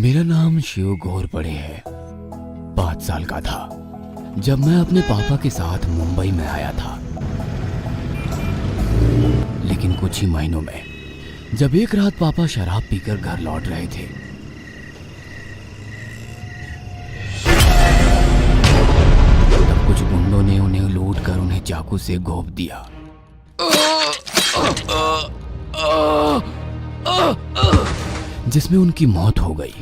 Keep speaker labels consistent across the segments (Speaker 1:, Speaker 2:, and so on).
Speaker 1: मेरा नाम शिव घोरपड़े है। 5 साल का था जब मैं अपने पापा के साथ मुंबई में आया था। लेकिन कुछ ही महीनों में जब एक रात पापा शराब पीकर घर लौट रहे थे, तब कुछ गुंडों ने उन्हें लूट कर उन्हें चाकू से घोंप दिया। जिसमें उनकी मौत हो गई।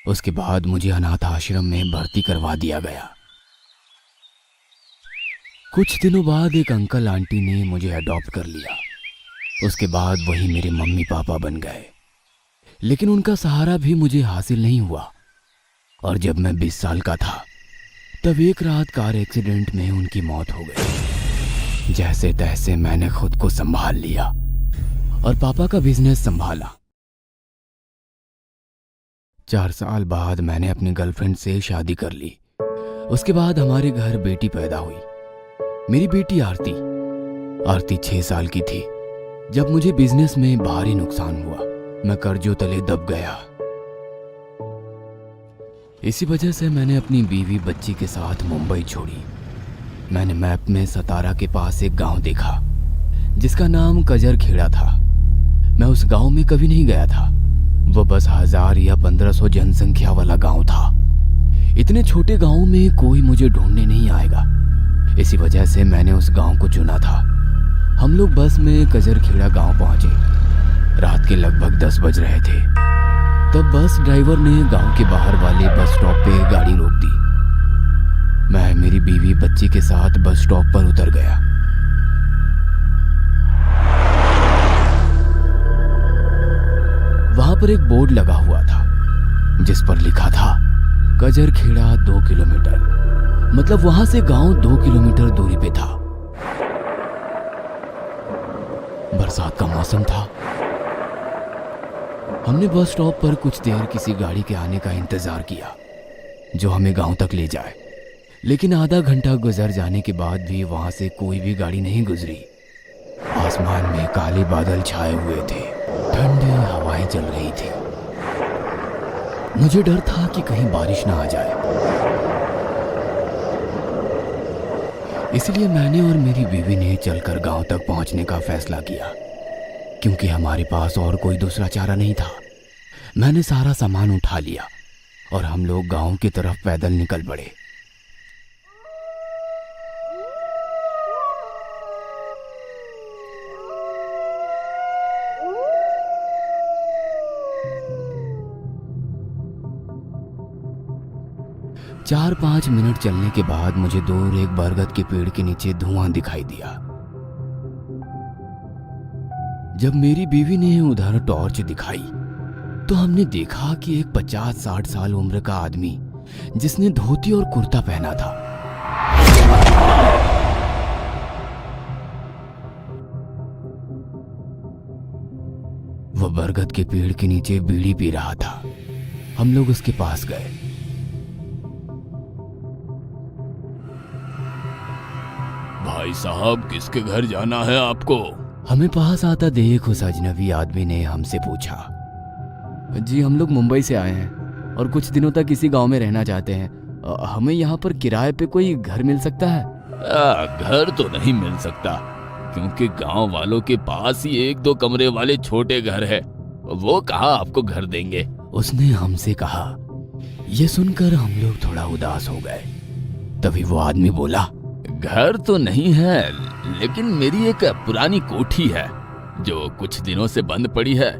Speaker 1: उसके बाद मुझे अनाथ आश्रम में भर्ती करवा दिया गया। कुछ दिनों बाद एक अंकल आंटी ने मुझे अडॉप्ट कर लिया। उसके बाद वही मेरे मम्मी पापा बन गए। लेकिन उनका सहारा भी मुझे हासिल नहीं हुआ। और जब मैं 20 साल का था तब एक रात कार एक्सीडेंट में उनकी मौत हो गई। जैसे तैसे मैंने खुद को संभाल लिया और पापा का बिजनेस संभाला। 4 साल बाद मैंने अपनी गर्लफ्रेंड से शादी कर ली। उसके बाद हमारे घर बेटी पैदा हुई। मेरी बेटी आरती 6 साल की थी जब मुझे बिजनेस में भारी नुकसान हुआ। मैं कर्जों तले दब गया। इसी वजह से मैंने अपनी बीवी बच्ची के साथ मुंबई छोड़ी। मैंने मैप में सतारा के पास एक गांव देखा जिसका नाम कजरखेड़ा था। मैं उस गांव में कभी नहीं गया था। वो बस 1000 या 1500 जनसंख्या वाला गांव था। इतने छोटे गांव में कोई मुझे ढूंढने नहीं आएगा। इसी वजह से मैंने उस गांव को चुना था। हम लोग बस में कजरखेड़ा गांव पहुंचे। रात के लगभग 10 बज रहे थे। तब बस ड्राइवर ने गांव के बाहर वाले बस स्टॉप पे गाड़ी रोक दी। मैं मेरी बीवी बच्ची के साथ बस स्टॉप पर उतर गया। वहां पर एक बोर्ड लगा हुआ था जिस पर लिखा था कजरखेड़ा 2 किलोमीटर। मतलब वहां से गांव 2 किलोमीटर दूरी पे था। बरसात का मौसम था। हमने बस स्टॉप पर कुछ देर किसी गाड़ी के आने का इंतजार किया जो हमें गांव तक ले जाए। लेकिन आधा घंटा गुजर जाने के बाद भी वहां से कोई भी गाड़ी नहीं गुजरी। आसमान में काले बादल छाए हुए थे। ठंडी हवाएं चल रही थी। मुझे डर था कि कहीं बारिश ना आ जाए। इसलिए मैंने और मेरी बीवी ने चलकर गांव तक पहुंचने का फैसला किया, क्योंकि हमारे पास और कोई दूसरा चारा नहीं था। मैंने सारा सामान उठा लिया और हम लोग गांव की तरफ पैदल निकल पड़े। चार 5 मिनट चलने के बाद मुझे दूर एक बरगद के पेड़ के नीचे धुआं दिखाई दिया। जब मेरी बीवी ने उधर टॉर्च दिखाई तो हमने देखा कि एक 50-60 साल उम्र का आदमी जिसने धोती और कुर्ता पहना था, वह बरगद के पेड़ के नीचे बीड़ी पी रहा था। हम लोग उसके पास गए।
Speaker 2: भाई साहब, किसके घर जाना है आपको?
Speaker 1: हमें पास आता देख उस अजनबी आदमी ने हमसे पूछा। जी, हम लोग मुंबई से आए हैं और कुछ दिनों तक इसी गांव में रहना चाहते हैं। हमें यहाँ पर किराए पे कोई घर मिल सकता है?
Speaker 2: घर तो नहीं मिल सकता, क्योंकि गांव वालों के पास ही 1-2 कमरे वाले छोटे घर है। वो कहाँ आपको घर देंगे?
Speaker 1: उसने हमसे कहा। यह सुनकर हम लोग थोड़ा उदास हो गए। तभी वो आदमी बोला,
Speaker 2: घर तो नहीं है, लेकिन मेरी एक पुरानी कोठी है जो कुछ दिनों से बंद पड़ी है।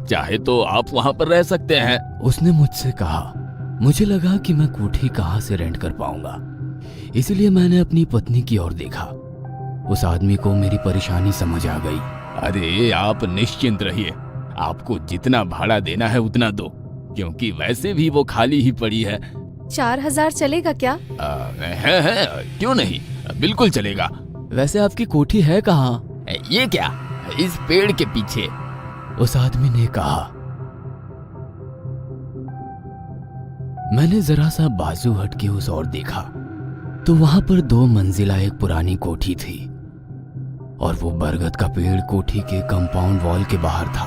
Speaker 2: चाहे तो आप वहां पर रह सकते हैं।
Speaker 1: उसने मुझसे कहा। मुझे लगा कि मैं कोठी कहाँ से रेंट कर पाऊंगा, इसलिए मैंने अपनी पत्नी की ओर देखा। उस आदमी को मेरी परेशानी समझ आ गई।
Speaker 2: अरे, आप निश्चिंत रहिए, आपको जितना भाड़ा देना है उतना दो, क्योंकि वैसे भी वो खाली ही पड़ी है।
Speaker 3: 4000 चलेगा क्या?
Speaker 2: है, क्यों नहीं, बिल्कुल चलेगा।
Speaker 1: वैसे आपकी कोठी है कहाँ?
Speaker 2: ये क्या, इस पेड़ के पीछे।
Speaker 1: उस आदमी ने कहा। मैंने जरा सा बाजू हट के उस ओर देखा तो वहां पर 2 मंजिला एक पुरानी कोठी थी और वो बरगद का पेड़ कोठी के कंपाउंड वॉल के बाहर था।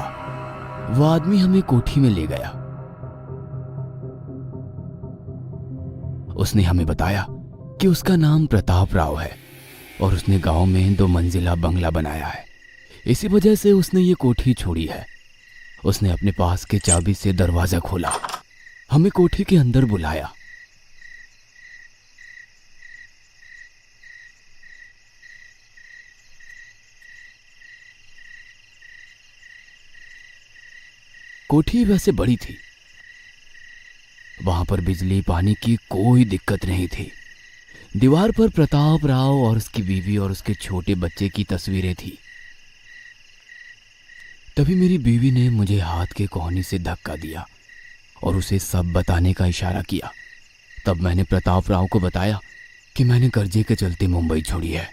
Speaker 1: वो आदमी हमें कोठी में ले गया। उसने हमें बताया कि उसका नाम प्रताप राव है और उसने गांव में 2 मंजिला बंगला बनाया है। इसी वजह से उसने ये कोठी छोड़ी है। उसने अपने पास के चाबी से दरवाजा खोला, हमें कोठी के अंदर बुलाया। कोठी वैसे बड़ी थी, वहां पर बिजली पानी की कोई दिक्कत नहीं थी। दीवार पर प्रताप राव और उसकी बीवी और उसके छोटे बच्चे की तस्वीरें थी। तभी मेरी बीवी ने मुझे हाथ के कोहनी से धक्का दिया और उसे सब बताने का इशारा किया। तब मैंने प्रताप राव को बताया कि मैंने कर्जे के चलते मुंबई छोड़ी है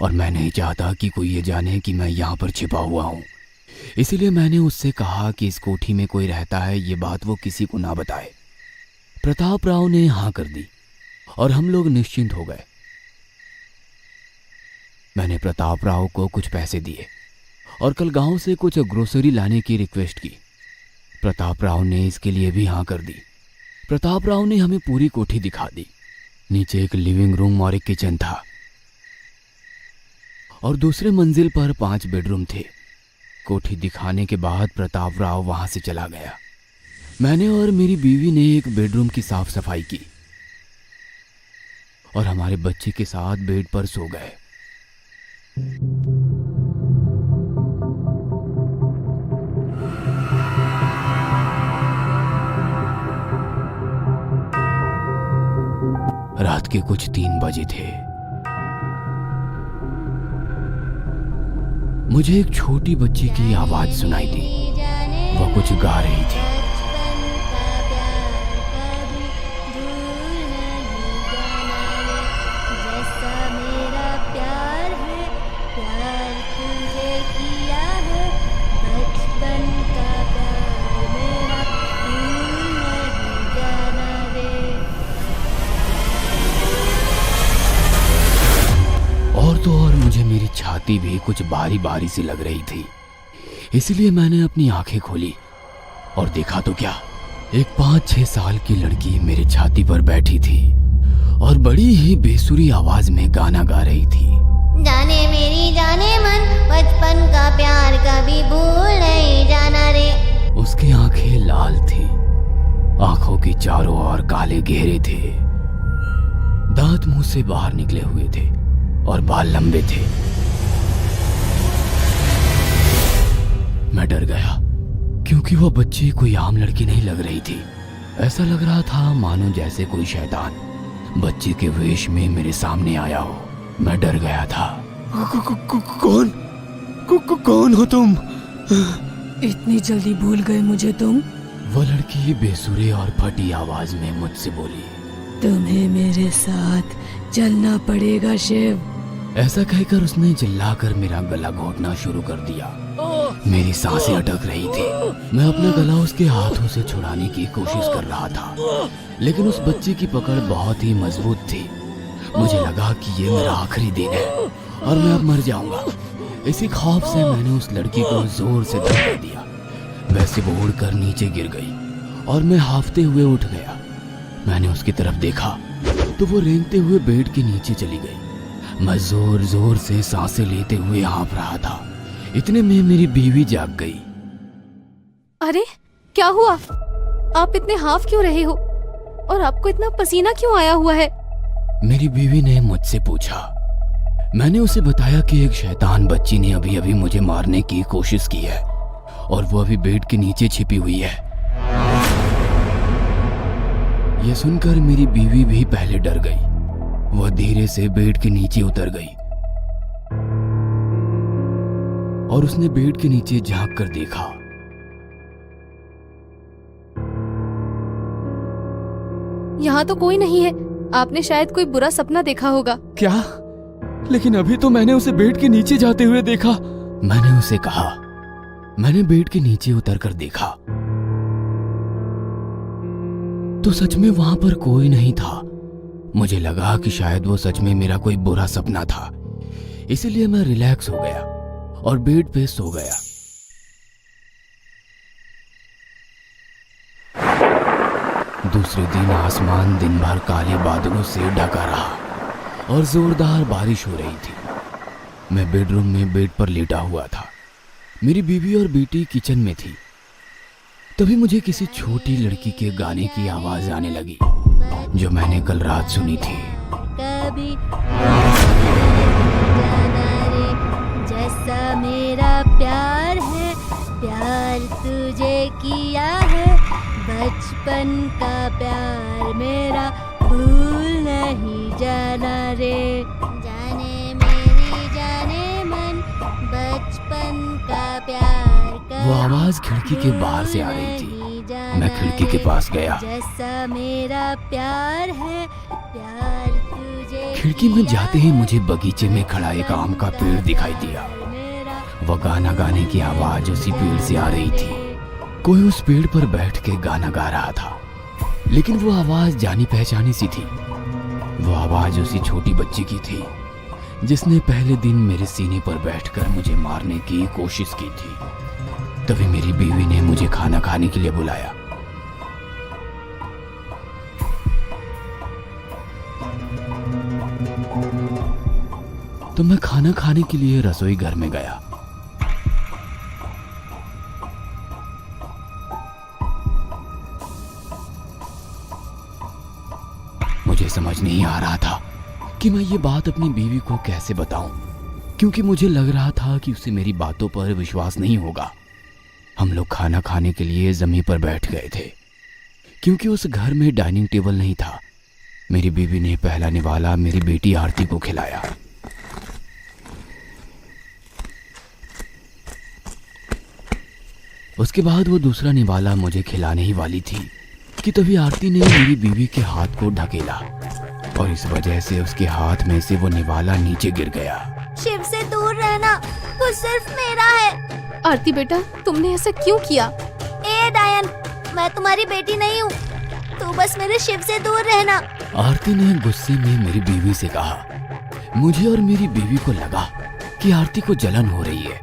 Speaker 1: और मैं नहीं चाहता कि कोई ये जाने कि मैं यहाँ पर छिपा हुआ हूँ। इसीलिए मैंने उससे कहा कि इस कोठी में कोई रहता है, ये बात वो किसी को ना बताए। प्रताप राव ने हाँ कर दी और हम लोग निश्चिंत हो गए। मैंने प्रताप राव को कुछ पैसे दिए और कल गांव से कुछ ग्रोसरी लाने की रिक्वेस्ट की। प्रताप राव ने इसके लिए भी हाँ कर दी। प्रताप राव ने हमें पूरी कोठी दिखा दी। नीचे एक लिविंग रूम और एक किचन था और दूसरे मंजिल पर 5 बेडरूम थे। कोठी दिखाने के बाद प्रताप राव वहां से चला गया। मैंने और मेरी बीवी ने एक बेडरूम की साफ सफाई की और हमारे बच्चे के साथ बेड पर सो गए। रात के कुछ 3 बजे थे। मुझे एक छोटी बच्ची की आवाज सुनाई दी। वह कुछ गा रही थी। और मुझे मेरी छाती भी कुछ भारी भारी सी लग रही थी। इसलिए मैंने अपनी आंखें खोली और देखा तो क्या, एक 5-6 साल की लड़की मेरी छाती पर बैठी थी और बड़ी ही बेसुरी आवाज में गाना गा रही थी।
Speaker 4: जाने मेरी जाने मन, बचपन का प्यार कभी भूल नहीं जाना रे।
Speaker 1: उसकी आंखें लाल थी, आंखों की चारों ओर काले घेरे थे, दांत मुंह से बाहर निकले हुए थे और बाल लंबे थे। मैं डर गया क्योंकि वह बच्ची कोई आम लड़की नहीं लग रही थी। ऐसा लग रहा था मानो जैसे कोई शैतान बच्ची के वेश में मेरे सामने आया हो। मैं डर गया था। कौन हो तुम?
Speaker 5: इतनी जल्दी भूल गए मुझे तुम?
Speaker 1: वह लड़की बेसुरे और फटी आवाज में मुझसे बोली।
Speaker 5: तुम्हें मेरे साथ चलना पड़ेगा शिव।
Speaker 1: ऐसा कहकर उसने चिल्लाकर मेरा गला घोटना शुरू कर दिया। मेरी सांसें अटक रही थी। मैं अपना गला उसके हाथों से छुड़ाने की कोशिश कर रहा था, लेकिन उस बच्ची की पकड़ बहुत ही मजबूत थी। मुझे लगा कि ये मेरा आखिरी दिन है और मैं अब मर जाऊंगा। इसी खौफ से मैंने उस लड़की को जोर से धक्का दिया। वैसे वो उड़कर नीचे गिर गई और मैं हाफते हुए उठ गया। मैंने उसकी तरफ देखा तो वो रेंगते हुए बेड के नीचे चली गई। मैं जोर जोर से सांसें लेते हुए हाँफ रहा था। इतने में मेरी बीवी जाग गई।
Speaker 3: अरे क्या हुआ? आप इतने हाफ क्यों रहे हो और आपको इतना पसीना क्यों आया हुआ है?
Speaker 1: मेरी बीवी ने मुझसे पूछा। मैंने उसे बताया कि एक शैतान बच्ची ने अभी अभी मुझे मारने की कोशिश की है और वो अभी बेड के नीचे छिपी हुई है। यह सुनकर मेरी बीवी भी पहले डर गई। वह धीरे से बेड के नीचे उतर गई और उसने बेड के नीचे झांक कर देखा।
Speaker 3: यहाँ तो कोई नहीं है। आपने शायद कोई बुरा सपना देखा होगा।
Speaker 1: क्या? लेकिन अभी तो मैंने उसे बेड के नीचे जाते हुए देखा। मैंने उसे कहा। मैंने बेड के नीचे उतर कर देखा तो सच में वहां पर कोई नहीं था। मुझे लगा कि शायद वो सच में मेरा कोई बुरा सपना था, इसलिए मैं रिलैक्स हो गया और बेड पे सो गया। दूसरे दिन आसमान दिन भर काले बादलों से ढका रहा और जोरदार बारिश हो रही थी। मैं बेडरूम में बेड पर लेटा हुआ था। मेरी बीवी और बेटी किचन में थी। तभी मुझे किसी छोटी लड़की के गाने की आवाज आने लगी जो मैंने कल रात सुनी थी।
Speaker 4: कभी जाना रे, जैसा मेरा प्यार है, प्यार तुझे किया है, बचपन का प्यार मेरा भूल नहीं जाना रे। जाने मेरी जाने मन, बचपन का प्यार
Speaker 1: वो आवाज खिड़की के बाहर से आ रही थी। मैं खिड़की के पास गया।
Speaker 4: जैसा मेरा प्यार है, प्यार तुझे
Speaker 1: खिड़की में जाते ही मुझे बगीचे में खड़ा एक आम का पेड़ दिखाई दिया। वह गाना गाने की आवाज उसी पेड़ से आ रही थी। कोई उस पेड़ पर बैठ के गाना गा रहा था, लेकिन वो आवाज जानी पहचानी सी थी। वो आवाज उसी छोटी बच्ची की थी जिसने पहले दिन मेरे सीने पर बैठकर मुझे मारने की कोशिश की थी। तभी मेरी बीवी ने मुझे खाना खाने के लिए बुलाया। तो मैं खाना खाने के लिए रसोई घर में गया। मुझे समझ नहीं आ रहा था कि मैं ये बात अपनी बीवी को कैसे बताऊं, क्योंकि मुझे लग रहा था कि उसे मेरी बातों पर विश्वास नहीं होगा। हम लोग खाना खाने के लिए जमीन पर बैठ गए थे, क्योंकि उस घर में डाइनिंग टेबल नहीं था। मेरी बीवी ने पहला निवाला मेरी बेटी आरती को खिलाया। उसके बाद वो दूसरा निवाला मुझे खिलाने ही वाली थी कि तभी आरती ने मेरी बीवी के हाथ को ढकेला और इस वजह से उसके हाथ में से वो निवाला नीचे गिर गया।
Speaker 4: शिव से दूर रहना, वो सिर्फ मेरा है।
Speaker 3: आरती बेटा, तुमने ऐसा क्यों किया?
Speaker 4: ए डायन, मैं तुम्हारी बेटी नहीं हूँ, तू बस मेरे शिव से दूर रहना।
Speaker 1: आरती ने गुस्से में मेरी बीवी से कहा। मुझे और मेरी बीवी को लगा कि आरती को जलन हो रही है,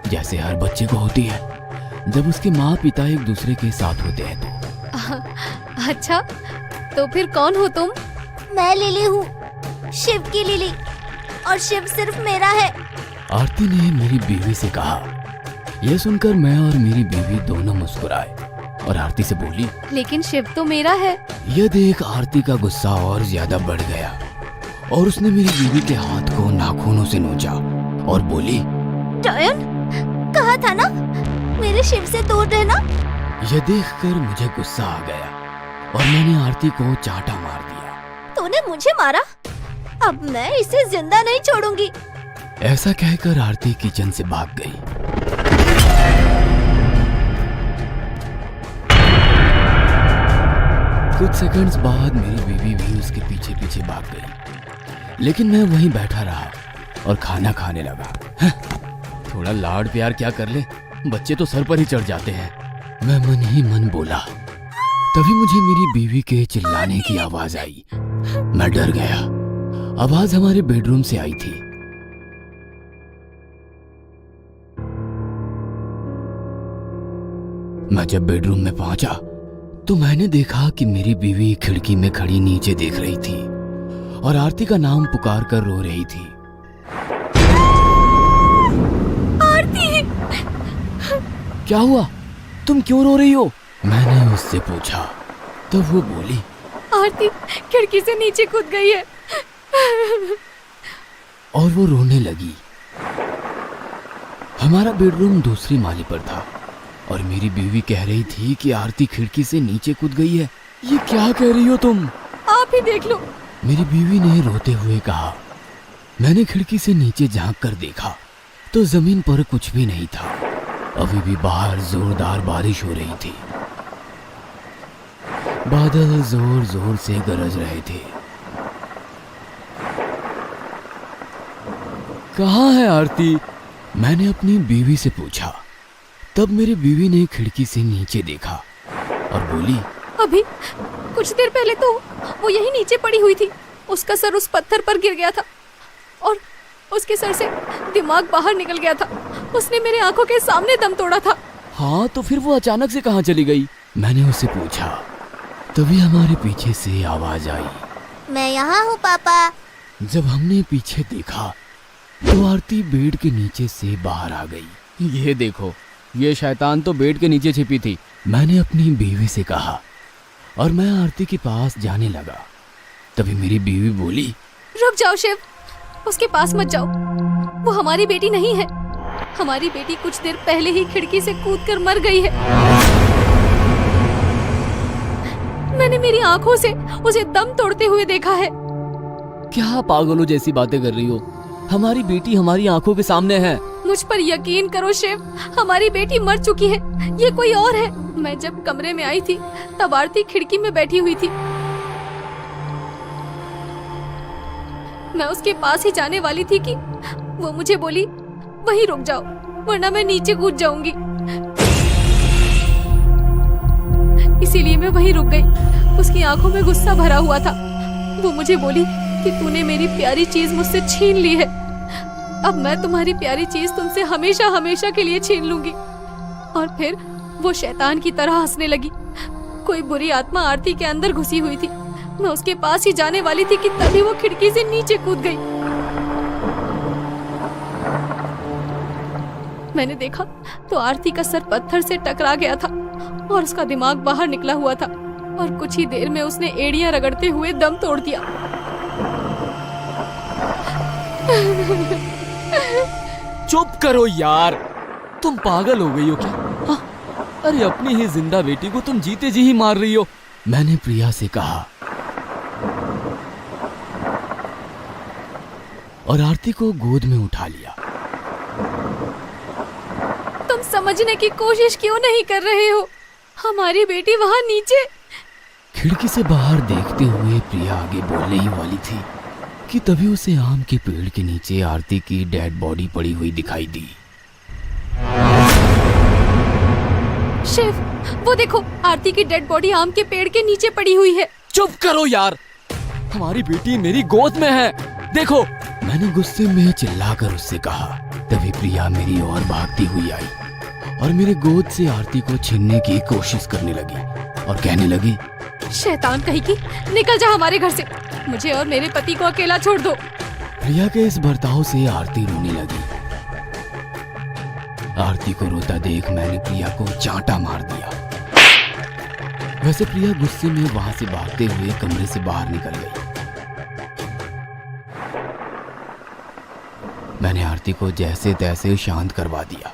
Speaker 1: जैसे हर बच्चे को होती है जब उसके माँ पिता एक दूसरे के साथ होते हैं तो।
Speaker 3: अच्छा, तो फिर कौन हो तुम?
Speaker 4: मैं लिली हूँ, शिव की लिली, और शिव सिर्फ मेरा है।
Speaker 1: आरती ने मेरी बीवी से कहा। यह सुनकर मैं और मेरी बीवी दोनों मुस्कुराए और आरती से बोली,
Speaker 3: लेकिन शिव तो मेरा है।
Speaker 1: यह देख आरती का गुस्सा और ज्यादा बढ़ गया और उसने मेरी बीवी के हाथ को नाखूनों से नोचा और बोली,
Speaker 4: डायन, कहा था ना मेरे शिव से दूर रहना।
Speaker 1: यह देखकर मुझे गुस्सा आ गया और मैंने आरती को चांटा मार दिया।
Speaker 4: तूने मुझे मारा? अब मैं इसे जिंदा नहीं छोड़ूंगी।
Speaker 1: ऐसा कहकर आरती किचन से भाग गई। कुछ सेकंड्स बाद मेरी बीवी भी उसके पीछे पीछे भाग गई, लेकिन मैं वहीं बैठा रहा और खाना खाने लगा। थोड़ा लाड प्यार क्या कर ले, बच्चे तो सर पर ही चढ़ जाते हैं, मैं मन ही मन बोला। तभी मुझे मेरी बीवी के चिल्लाने की आवाज आई। मैं डर गया। आवाज हमारे बेडरूम से आई थी। मैं जब बेडरूम में पहुंचा तो मैंने देखा कि मेरी बीवी खिड़की में खड़ी नीचे देख रही थी और आरती का नाम पुकार कर रो रही थी।
Speaker 3: आरती!
Speaker 1: क्या हुआ? तुम क्यों रो रही हो? मैंने उससे पूछा। तब वो बोली,
Speaker 3: आरती खिड़की से नीचे कूद गई है।
Speaker 1: और वो रोने लगी। हमारा बेडरूम दूसरी माले पर था और मेरी बीवी कह रही थी कि आरती खिड़की से नीचे कूद गई है। ये क्या कह रही हो तुम?
Speaker 3: आप ही देख लो।
Speaker 1: मेरी बीवी ने रोते हुए कहा। मैंने खिड़की से नीचे झांक कर देखा तो जमीन पर कुछ भी नहीं था। अभी भी बाहर जोरदार बारिश हो रही थी। बादल जोर जोर से गरज रहे थे। कहाँ है आरती? मैंने अपनी बीवी से पूछा। तब मेरी बीवी ने खिड़की से नीचे देखा और बोली,
Speaker 3: अभी कुछ देर पहले तो वो यही नीचे पड़ी हुई थी। उसका सर उस पत्थर पर गिर गया था और उसके सर से दिमाग बाहर निकल गया था। उसने मेरे आंखों के सामने दम तोड़ा था।
Speaker 1: हाँ, तो फिर वो अचानक से कहाँ चली गई? मैंने उससे पूछा। तभी हमारे पीछे से आवाज आई।
Speaker 4: मैं यहाँ हूँ पापा।
Speaker 1: जब हमने पीछे देखा तो आरती बेड के नीचे से बाहर आ गई। ये देखो, ये शैतान तो बेड के नीचे छिपी थी, मैंने अपनी बीवी से कहा और मैं आरती के पास जाने लगा। तभी मेरी बीवी बोली,
Speaker 3: रुक जाओ शिव, उसके पास मत जाओ, वो हमारी बेटी नहीं है। हमारी बेटी कुछ देर पहले ही खिड़की से कूदकर मर गई है। मैंने मेरी आंखों से उसे दम तोड़ते हुए देखा है।
Speaker 1: क्या पागलों जैसी बातें कर रही हो? हमारी बेटी हमारी आंखों के सामने है।
Speaker 3: मुझ पर यकीन करो शिव, हमारी बेटी मर चुकी है, ये कोई और है। मैं जब कमरे में आई थी तब आरती खिड़की में बैठी हुई थी। मैं उसके पास ही जाने वाली थी कि वो मुझे बोली, वहीं रुक जाओ वरना मैं नीचे कूद जाऊंगी। इसीलिए मैं वहीं रुक गई। उसकी आंखों में गुस्सा भरा हुआ था। वो मुझे बोली कि तूने मेरी प्यारी चीज मुझसे छीन ली है, अब मैं तुम्हारी प्यारी चीज तुमसे हमेशा हमेशा के लिए छीन लूंगी। और फिर वो शैतान की तरह हंसने लगी। कोई बुरी आत्मा आरती के अंदर घुसी हुई थी। मैं उसके पास ही जाने वाली थी कि तभी वो खिड़की से नीचे कूद गई। मैंने देखा तो आरती का सर पत्थर से टकरा गया था और उसका दिमाग बाहर निकला हुआ था और कुछ ही देर में उसने एड़ियां रगड़ते हुए दम तोड़ दिया।
Speaker 1: चुप करो यार, तुम पागल हो गई हो क्या? हाँ? अरे अपनी ही जिंदा बेटी को तुम जीते जी ही मार रही हो। मैंने प्रिया से कहा और आरती को गोद में उठा लिया।
Speaker 3: तुम समझने की कोशिश क्यों नहीं कर रहे हो? हमारी बेटी वहां नीचे।
Speaker 1: खिड़की से बाहर देखते हुए प्रिया आगे बोलने ही वाली थी कि तभी उसे आम के पेड़ के नीचे आरती की डेड बॉडी पड़ी हुई दिखाई दी।
Speaker 3: शिव, वो देखो, आरती की डेड बॉडी आम के पेड़ के नीचे पड़ी हुई है।
Speaker 1: चुप करो यार, हमारी बेटी मेरी गोद में है, देखो। मैंने गुस्से में चिल्लाकर उससे कहा। तभी प्रिया मेरी ओर भागती हुई आई और मेरे गोद से आरती को छीनने की कोशिश करने लगी और कहने लगी,
Speaker 3: शैतान कहीं की, निकल जा हमारे घर से, मुझे और मेरे पति को अकेला छोड़ दो।
Speaker 1: प्रिया के इस बर्ताव से आरती रोने लगी। आरती को रोता देख मैंने प्रिया को चांटा मार दिया। वैसे प्रिया गुस्से में वहां से भागते हुए कमरे से बाहर निकल गई। मैंने आरती को जैसे तैसे शांत करवा दिया।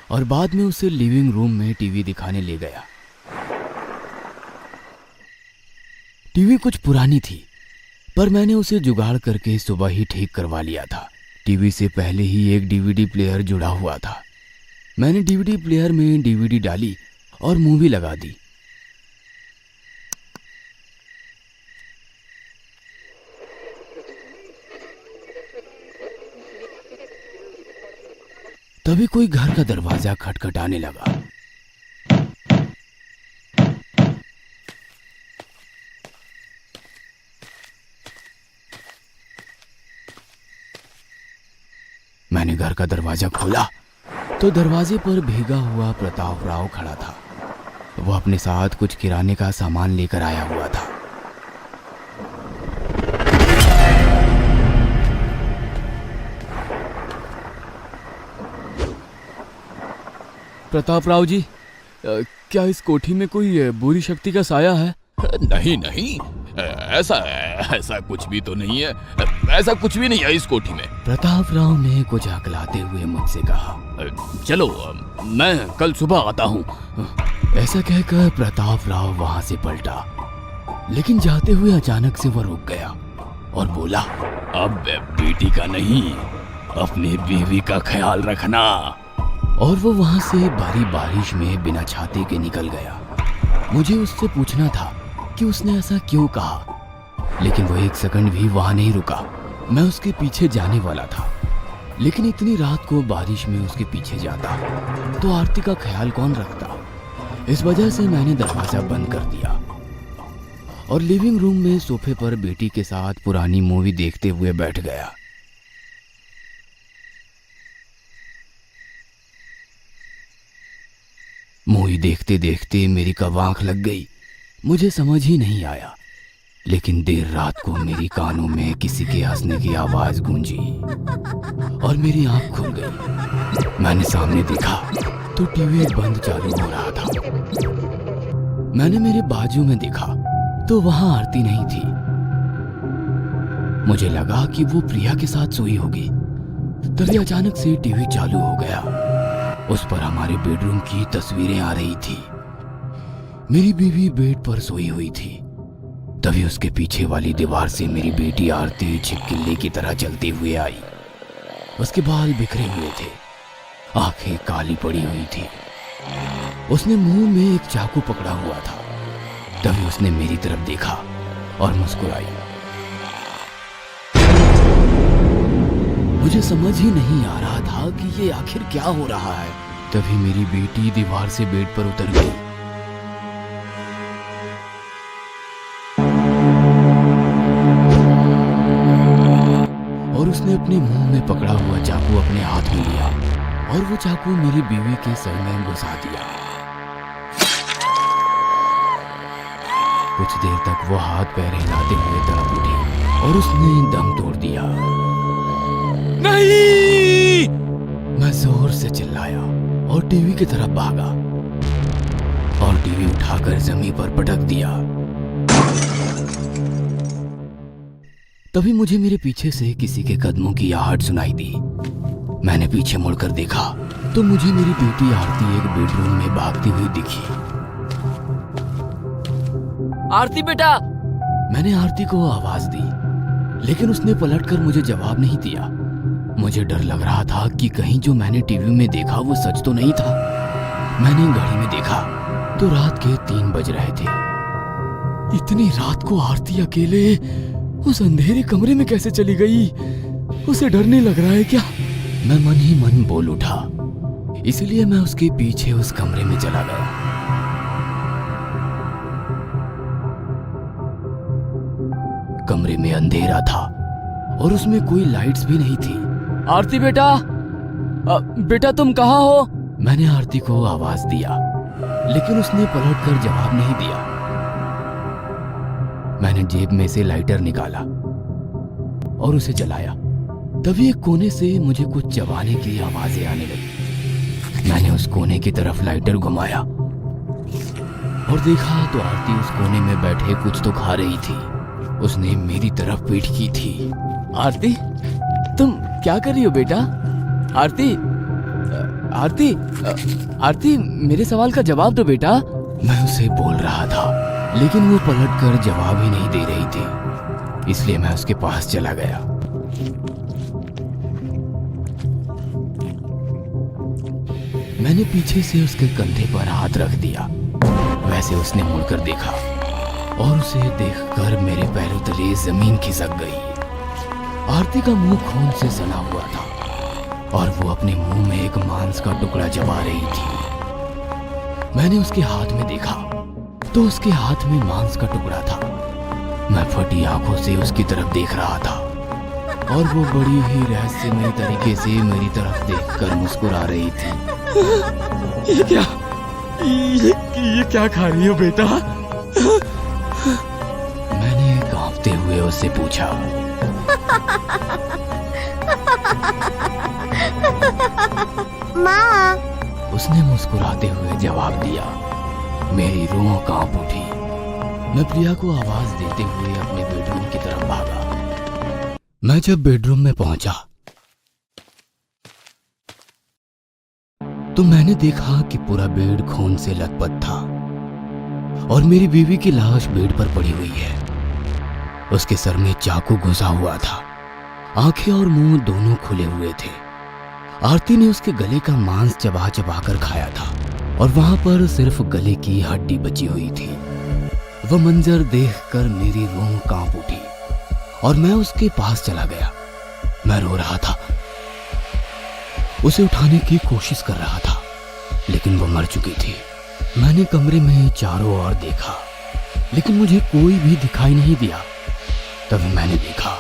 Speaker 1: और बाद में उसे लिविंग रूम में टीवी दिखाने ले गया। टीवी कुछ पुरानी थी, पर मैंने उसे जुगाड़ करके सुबह ही ठीक करवा लिया था। टीवी से पहले ही एक डीवीडी प्लेयर जुड़ा हुआ था। मैंने डीवीडी प्लेयर में डीवीडी डाली और मूवी लगा दी। तभी कोई घर का दरवाजा खटखटाने लगा। मैंने घर का दरवाजा खोला तो दरवाजे पर भीगा हुआ प्रताप राव खड़ा था। वो अपने साथ कुछ किराने का सामान लेकर आया हुआ था। प्रताप राव जी, क्या इस कोठी में कोई बुरी शक्ति का साया है?
Speaker 2: नहीं नहीं, ऐसा कुछ भी तो नहीं है। ऐसा कुछ भी नहीं है इस कोठी में।
Speaker 1: प्रताप राव ने कुछ हकलाते हुए मुझसे कहा,
Speaker 2: चलो मैं कल सुबह आता हूँ।
Speaker 1: ऐसा कहकर प्रताप राव वहां से पलटा, लेकिन जाते हुए अचानक से वह रुक गया और बोला,
Speaker 2: अब बेटी का नहीं, अपनी बीवी का ख्याल रखना।
Speaker 1: और वो वहां से भारी बारिश में बिना छाते के निकल गया। मुझे उससे पूछना था कि उसने ऐसा क्यों कहा, लेकिन वो एक सेकंड भी वहां नहीं रुका। मैं उसके पीछे जाने वाला था, लेकिन इतनी रात को बारिश में उसके पीछे जाता तो आरती का ख्याल कौन रखता। इस वजह से मैंने दरवाजा बंद कर दिया और लिविंग रूम में सोफे पर बेटी के साथ पुरानी मूवी देखते हुए बैठ गया। मूवी देखते देखते मेरी कब आंख लग गई मुझे समझ ही नहीं आया, लेकिन देर रात को मेरी कानों में किसी के हंसने की आवाज गूंजी और मेरी आंख खुल गई। मैंने सामने देखा तो टीवी बंद चालू हो रहा था। मैंने मेरे बाजू में देखा तो वहां आरती नहीं थी। मुझे लगा कि वो प्रिया के साथ सोई होगी। तभी अचानक से टीवी चालू हो गया। उस पर हमारे बेडरूम की तस्वीरें आ रही थी। मेरी बीवी बेड पर सोई हुई थी। तभी उसके पीछे वाली दीवार से मेरी बेटी आरती छिपकली की तरह चलती हुई आई। उसके बाल बिखरे हुए थे, आंखें काली पड़ी हुई थी। उसने मुंह में एक चाकू पकड़ा हुआ था। तभी उसने मेरी तरफ देखा और मुस्कुराई। मुझे समझ ही नहीं आ रहा था कि ये आखिर क्या हो रहा है। तभी मेरी बेटी दीवार से बेड पर उतर गई। और उसने अपने मुंह में पकड़ा हुआ चाकू अपने हाथ में लिया और वो चाकू मेरी बीवी के सर में घुसा दिया। कुछ देर तक वो हाथ पैर हिलाते हुए तड़प उठी और उसने दम तोड़ दिया। नहीं! मैं जोर से चिल्लाया और टीवी की तरफ भागा और टीवी उठाकर जमीन पर पटक दिया। तभी मुझे मेरे पीछे से किसी के कदमों की आहट सुनाई दी। मैंने पीछे मुड़कर देखा तो मुझे मेरी बेटी आरती एक बेडरूम में भागती हुई दिखी।
Speaker 2: आरती बेटा!
Speaker 1: मैंने आरती को आवाज दी, लेकिन उसने पलटकर मुझे जवाब नहीं दिया। मुझे डर लग रहा था कि कहीं जो मैंने टीवी में देखा वो सच तो नहीं था। मैंने घड़ी में देखा तो रात के 3 बज रहे थे। इतनी रात को आरती अकेले उस अंधेरे कमरे में कैसे चली गई? उसे डर नहीं लग रहा है क्या? मैं मन ही मन बोल उठा, इसलिए मैं उसके पीछे उस कमरे में चला गया। कमरे में अंधेरा था और उसमें कोई लाइट्स भी नहीं थी।
Speaker 2: आरती बेटा! बेटा तुम कहाँ हो?
Speaker 1: मैंने आरती को आवाज दिया, लेकिन उसने पलटकर जवाब नहीं दिया। मैंने जेब में से लाइटर निकाला और उसे जलाया। तभी एक कोने से मुझे कुछ चबाने की आवाजें आने लगी। मैंने उस कोने की तरफ लाइटर घुमाया और देखा तो आरती उस कोने में बैठे कुछ तो खा रही थी। उसने मेरी तरफ पीठ की थी।
Speaker 2: आरती, तुम क्या कर रही हो बेटा? आरती, आरती, आरती, मेरे सवाल का जवाब दो बेटा।
Speaker 1: मैं उसे बोल रहा था, लेकिन वो पलटकर जवाब ही नहीं दे रही थी, इसलिए मैं उसके पास चला गया। मैंने पीछे से उसके कंधे पर हाथ रख दिया। वैसे उसने मुड़कर देखा और उसे देखकर मेरे पैरों तले जमीन खिसक गई। आरती का मुंह खून से सना हुआ था और वो अपने मुंह में एक मांस का टुकड़ा चबा रही थी। मैंने उसके हाथ में देखा तो उसके हाथ में मांस का टुकड़ा था। मैं फटी आंखों से उसकी तरफ देख रहा था और वो बड़ी ही रहस्यमय तरीके से मेरी तरफ देखकर मुस्कुरा रही थी।
Speaker 2: ये क्या खा रही हो बेटा?
Speaker 1: मैंने कांपते हुए उससे पूछा।
Speaker 4: माँ।
Speaker 1: उसने मुस्कुराते हुए जवाब दिया। मेरी रूह कांप उठी। मैं प्रिया को आवाज देते हुए अपने बेडरूम की तरफ भागा। मैं जब बेडरूम में पहुंचा तो मैंने देखा कि पूरा बेड खून से लथपथ था और मेरी बीवी की लाश बेड पर पड़ी हुई है। उसके सर में चाकू घुसा हुआ था। आंखें और मुंह दोनों खुले हुए थे। आरती ने उसके गले का मांस चबा चबा कर खाया था और वहां पर सिर्फ गले की हड्डी बची हुई थी। वह मंजर देखकर मेरी रूह कांप उठी और मैं उसके पास चला गया। मैं रो रहा था, उसे उठाने की कोशिश कर रहा था, लेकिन वो मर चुकी थी। मैंने कमरे में चारों ओर देखा, लेकिन मुझे कोई भी दिखाई नहीं दिया। तभी मैंने देखा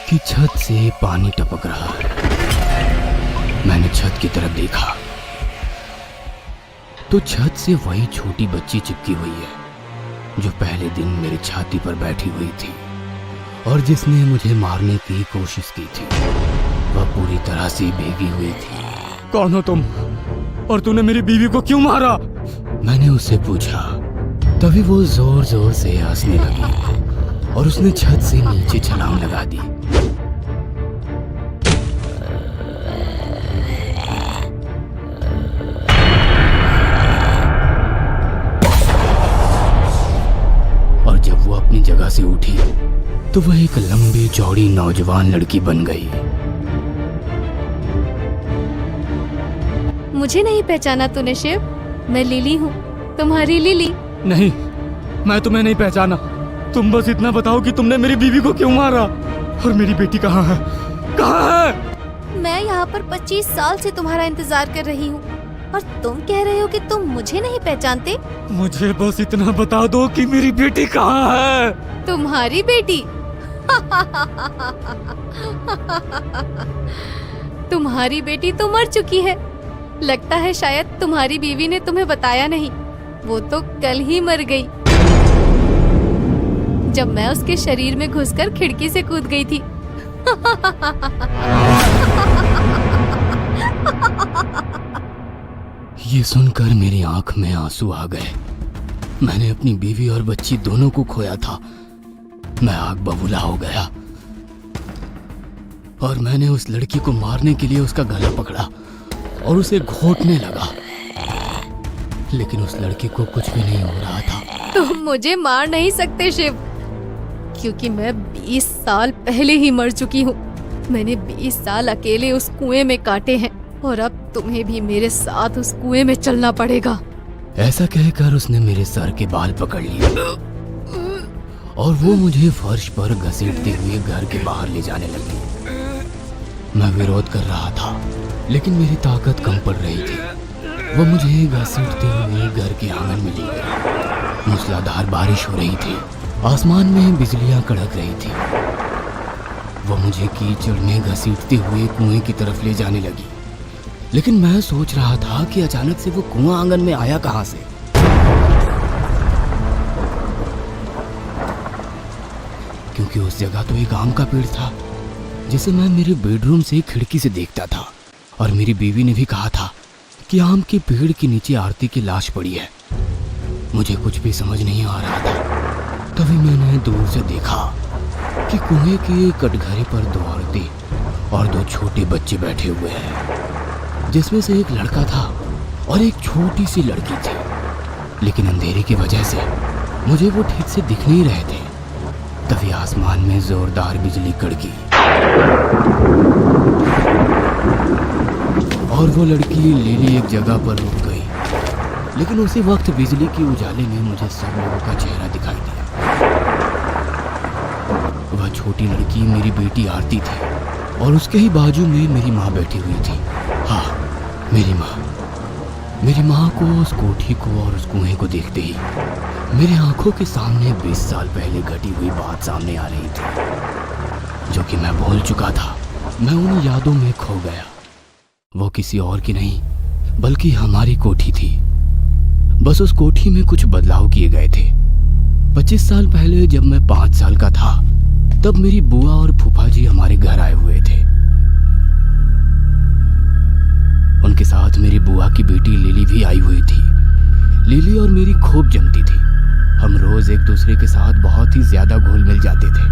Speaker 1: कि छत से पानी टपक रहा है। मैंने छत की तरफ देखा तो छत से वही छोटी बच्ची चिपकी हुई है जो पहले दिन मेरी छाती पर बैठी हुई थी और जिसने मुझे मारने की कोशिश की थी। वह पूरी तरह से भीगी हुई थी।
Speaker 6: कौन हो तुम और तूने मेरी बीवी को क्यों मारा?
Speaker 1: मैंने उससे पूछा। तभी वो जोर जोर से हंसने लगी और उसने छत से नीचे छलांग लगा दी। और जब वो अपनी जगह से उठी तो वह एक लंबी चौड़ी नौजवान लड़की बन गई।
Speaker 3: मुझे नहीं पहचाना तूने शिव? मैं लिली हूँ, तुम्हारी लिली।
Speaker 6: नहीं, मैं तुम्हें नहीं पहचाना। तुम बस इतना बताओ कि तुमने मेरी बीवी को क्यों मारा और मेरी बेटी कहाँ है? कहाँ है?
Speaker 3: मैं यहाँ पर 25 साल से तुम्हारा इंतजार कर रही हूँ और तुम कह रहे हो कि तुम मुझे नहीं पहचानते?
Speaker 6: मुझे बस इतना बता दो कि मेरी बेटी कहाँ है?
Speaker 3: तुम्हारी बेटी? तुम्हारी बेटी तो मर चुकी है। लगता है शायद तुम्हारी बीवी ने तुम्हें बताया नहीं। वो तो कल ही मर गई जब मैं उसके शरीर में घुसकर खिड़की से कूद गई थी।
Speaker 1: ये सुनकर मेरी आंख में आंसू आ गए। मैंने अपनी बीवी और बच्ची दोनों को खोया था। मैं आग बबूला हो गया और मैंने उस लड़की को मारने के लिए उसका गला पकड़ा और उसे घोंटने लगा, लेकिन उस लड़की को कुछ भी नहीं हो रहा था।
Speaker 3: तुम मुझे मार नहीं सकते शिव, क्योंकि मैं 20 साल पहले ही मर चुकी हूँ। मैंने 20 साल अकेले उस कुएं में काटे हैं और अब तुम्हें भी मेरे साथ उस कुएं में चलना पड़ेगा।
Speaker 1: ऐसा कहकर उसने मेरे सर के बाल पकड़ लिए और वो मुझे फर्श पर घसीटते हुए घर के बाहर ले जाने लगी। मैं विरोध कर रहा था, लेकिन मेरी ताकत कम पड़ रही थी। वो मुझे घसीटते हुए घर के आंगन में ले गई। मूसलाधार बारिश हो रही थी, आसमान में बिजलियां कड़क रही थी। वो मुझे कीचड़ में घसीटते हुए कुएं की तरफ ले जाने लगी, लेकिन मैं सोच रहा था कि अचानक से वो कुआं आंगन में आया कहां से। क्योंकि उस जगह तो एक आम का पेड़ था जिसे मैं मेरे बेडरूम से खिड़की से देखता था, और मेरी बीवी ने भी कहा था कि आम के पेड़ के नीचे आरती की लाश पड़ी है। मुझे कुछ भी समझ नहीं आ रहा था। तभी मैंने दूर से देखा कि कुएं के कटघरे पर 2 औरतें और 2 छोटे बच्चे बैठे हुए हैं, जिसमें से एक लड़का था और एक छोटी सी लड़की थी, लेकिन अंधेरे की वजह से मुझे वो ठीक से दिख नहीं रहे थे। तभी आसमान में जोरदार बिजली कड़की और वो लड़की लिली एक जगह पर रुक गई, लेकिन उसी वक्त बिजली की उजाले में मुझे सब लोगों का चेहरा दिखाई दिया। वह छोटी लड़की मेरी बेटी आरती थी और उसके ही बाजू में मेरी माँ बैठी हुई थी। हाँ, मेरी माँ। मेरी माँ को, उस कोठी को और उस कुएं को देखते ही मेरी आंखों के सामने 20 साल पहले घटी हुई बात सामने आ रही थी, जो कि मैं भूल चुका था। मैं उन यादों में खो गया। वो किसी और की नहीं बल्कि हमारी कोठी थी। बस उस कोठी में कुछ बदलाव किए गए थे। 25 साल पहले जब मैं 5 साल का था, तब मेरी बुआ और फूफा जी हमारे घर आए हुए थे। उनके साथ मेरी बुआ की बेटी लिली भी आई हुई थी। लिली और मेरी खूब जमती थी। हम रोज एक दूसरे के साथ बहुत ही ज्यादा घुल मिल जाते थे।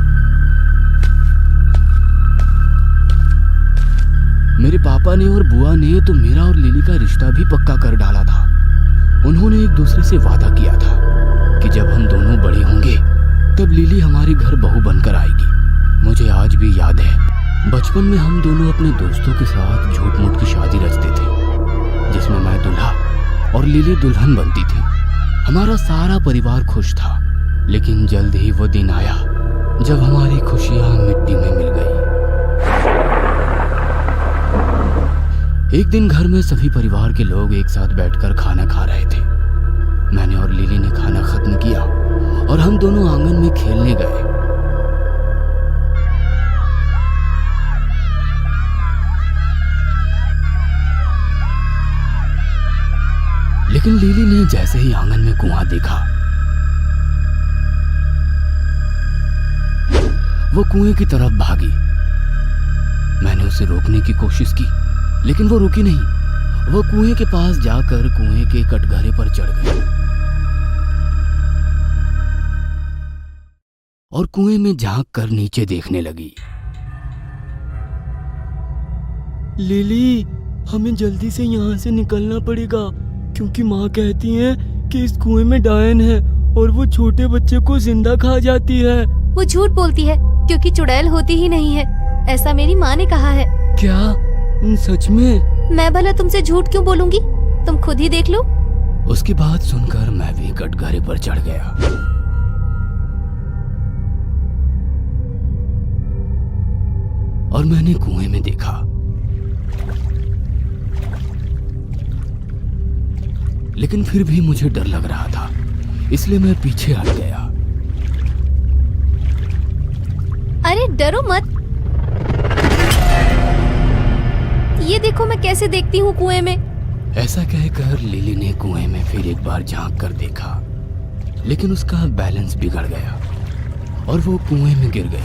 Speaker 1: मेरे पापा ने और बुआ ने तो मेरा और लिली का रिश्ता भी पक्का कर डाला था। उन्होंने एक दूसरे से वादा किया था कि जब हम दोनों बड़े होंगे तब लिली हमारे घर बहू बनकर आएगी। मुझे आज भी याद है, बचपन में हम दोनों अपने दोस्तों के साथ झूठ मूठ की शादी रचते थे, जिसमें मैं दूल्हा और लिली दुल्हन बनती थी। हमारा सारा परिवार खुश था, लेकिन जल्द ही वो दिन आया जब हमारी खुशियां मिट्टी में मिल गई। एक दिन घर में सभी परिवार के लोग एक साथ बैठकर खाना खा रहे थे। मैंने और लिली ने खाना खत्म किया और हम दोनों आंगन में खेलने गए। लेकिन लिली ने जैसे ही आंगन में कुआं देखा, वो कुएं की तरफ भागी। मैंने उसे रोकने की कोशिश की, लेकिन वो रुकी नहीं। वो कुएं के पास जाकर कुएं के कटघरे पर चढ़ गई और कुएं में झांक कर नीचे देखने लगी।
Speaker 6: लिली, हमें जल्दी से यहाँ से निकलना पड़ेगा, क्योंकि माँ कहती है कि इस कुएं में डायन है और वो छोटे बच्चे को जिंदा खा जाती है।
Speaker 3: वो झूठ बोलती है, क्योंकि चुड़ैल होती ही नहीं है, ऐसा मेरी माँ ने कहा है।
Speaker 6: क्या? सच में?
Speaker 3: मैं भला तुमसे झूठ क्यों बोलूंगी, तुम खुद ही देख लो।
Speaker 1: उसकी बात सुनकर मैं भी कटघरे पर चढ़ गया। और मैंने कुएं में देखा। लेकिन फिर भी मुझे डर लग रहा था, इसलिए मैं पीछे हट गया।
Speaker 3: अरे डरो मत, ये देखो मैं कैसे देखती हूँ कुएं में।
Speaker 1: ऐसा कहकर लिली ने कुएं में फिर एक बार झांक कर देखा, लेकिन उसका बैलेंस बिगड़ गया और वो कुएं में गिर गई।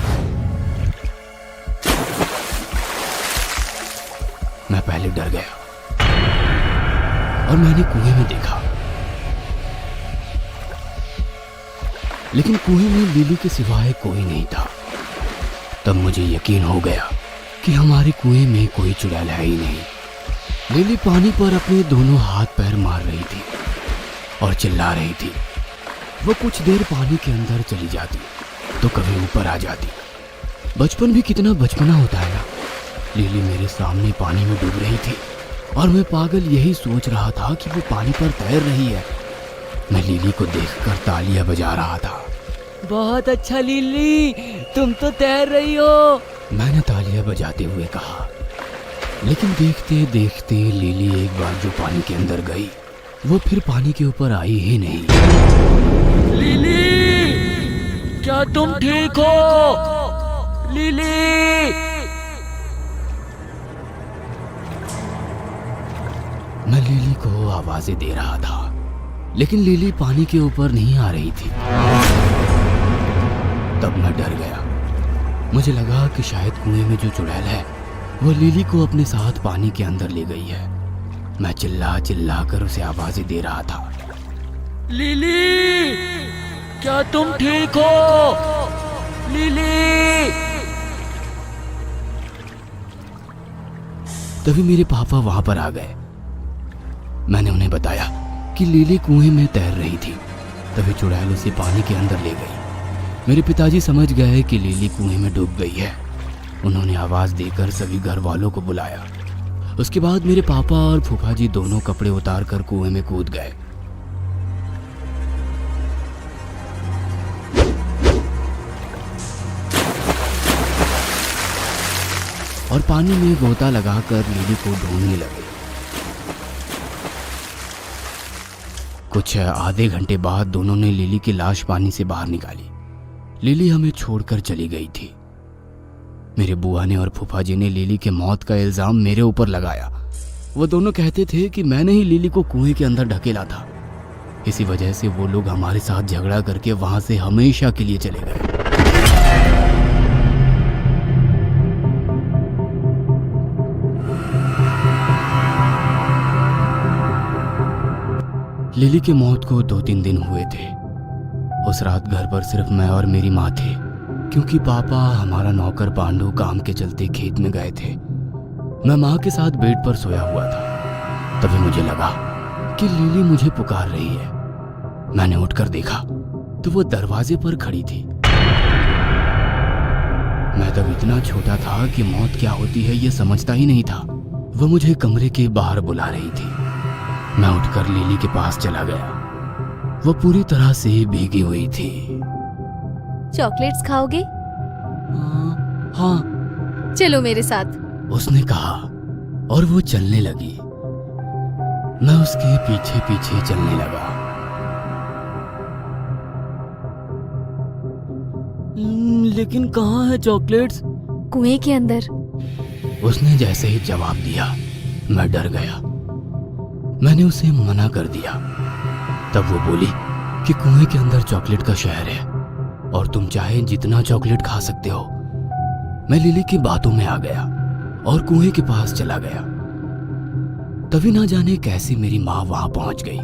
Speaker 1: मैं पहले डर गया और मैंने कुएं में देखा, लेकिन कुएं में लिली के सिवाय कोई नहीं था। तब मुझे यकीन हो गया कि हमारे कुएं में कोई चुड़ैल है ही नहीं। लिली पानी पर अपने दोनों हाथ पैर मार रही थी और चिल्ला रही थी। वो कुछ देर पानी के अंदर चली जाती तो कभी ऊपर आ जाती। बचपन भी कितना बचपना होता है ना। लिली मेरे सामने पानी में डूब रही थी और मैं पागल यही सोच रहा था कि वो पानी पर तैर रही है। मैं लिली को देखकर तालियां बजा रहा था।
Speaker 6: बहुत अच्छा लिली, तुम तो तैर रही हो।
Speaker 1: मैंने तालियां बजाते हुए कहा, लेकिन देखते देखते लिली एक बार जो पानी के अंदर गई, वो फिर पानी के ऊपर आई ही नहीं।
Speaker 6: लिली, क्या तुम ठीक हो? लिली!
Speaker 1: मैं लिली को आवाजें दे रहा था, लेकिन लिली पानी के ऊपर नहीं आ रही थी। तब मैं डर गया। मुझे लगा कि शायद कुएं में जो चुड़ैल है वो लिली को अपने साथ पानी के अंदर ले गई है। मैं चिल्ला चिल्ला कर उसे आवाजें दे रहा था।
Speaker 6: लिली, क्या तुम ठीक हो? लिली!
Speaker 1: तभी मेरे पापा वहां पर आ गए। मैंने उन्हें बताया कि लिली कुएं में तैर रही थी, तभी चुड़ैल उसे पानी के अंदर ले गई। मेरे पिताजी समझ गए कि लिली कुएं में डूब गई है। उन्होंने आवाज देकर सभी घर वालों को बुलाया। उसके बाद मेरे पापा और फूफा जी दोनों कपड़े उतार कर कुएं में कूद गए। और पानी में गोता लगाकर लिली को ढूंढने लगे। कुछ आधे घंटे बाद दोनों ने लिली की लाश पानी से बाहर निकाली। लिली हमें छोड़कर चली गई थी। मेरे बुआ ने और फूफा जी ने लिली के मौत का इल्जाम मेरे ऊपर लगाया। वो दोनों कहते थे कि मैंने ही लिली को कुएं के अंदर ढकेला था। इसी वजह से वो लोग हमारे साथ झगड़ा करके वहां से हमेशा के लिए चले गए। लिली के मौत को 2-3 दिन हुए थे। उस रात घर पर सिर्फ मैं और मेरी माँ थे, क्योंकि पापा हमारा नौकर पांडु काम के चलते खेत में गए थे। मैं माँ के साथ बेड पर सोया हुआ था। तभी मुझे लगा कि लिली मुझे पुकार रही है। मैंने उठकर देखा तो वो दरवाजे पर खड़ी थी। मैं तब इतना छोटा था कि मौत क्या होती है ये समझता ही नहीं था। वो मुझे कमरे के बाहर बुला रही थी। मैं उठकर लिली के पास चला गया। वो पूरी तरह से भीगी हुई थी।
Speaker 3: चॉकलेट्स खाओगे?
Speaker 1: हाँ,
Speaker 3: चलो मेरे साथ,
Speaker 1: उसने कहा और वो चलने लगी। मैं उसके पीछे पीछे चलने लगा।
Speaker 6: लेकिन कहाँ है चॉकलेट्स?
Speaker 3: कुएं के अंदर।
Speaker 1: उसने जैसे ही जवाब दिया मैं डर गया। मैंने उसे मना कर दिया। तब वो बोली कि कुएं के अंदर चॉकलेट का शहर है और तुम चाहे जितना चॉकलेट खा सकते हो। मैं लिली की बातों में आ गया और कुएं के पास चला गया। तभी ना जाने कैसे मेरी माँ वहां पहुंच गई।